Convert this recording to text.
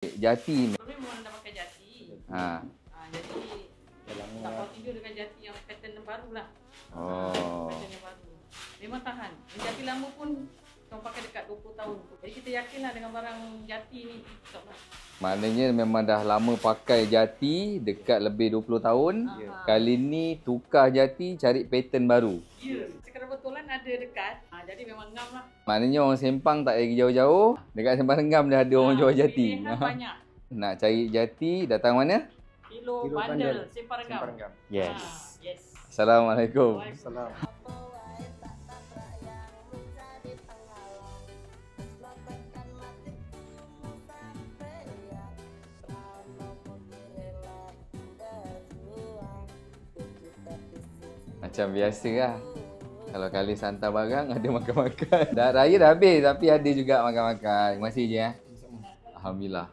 Jati. Sebelum memang dah pakai jati. Jadi tak mau tidur dengan jati yang pattern yang baru lah. Pattern yang baru. Memang tahan. Yang jati lama pun orang pakai dekat 20 tahun. Jadi kita yakinlah dengan barang jati ni. Maknanya memang dah lama pakai jati, dekat lebih 20 tahun. Kali ni tukar jati, cari pattern baru. Ya, kebetulan ada dekat. Jadi memang ngam lah. Maknanya orang Sempang tak pergi jauh-jauh. Dekat Sempang Renggam dah ada orang jual jati. Pilihan banyak. Nak cari jati, datang mana? Kilo Bandel, Sempang Renggam. Yes. Yes. Assalamualaikum. Assalamualaikum. Macam biasa lah. Kalau kali hantar barang, ada makan-makan. Dah raya dah habis, tapi ada juga makan-makan. Terima kasih je. Alhamdulillah.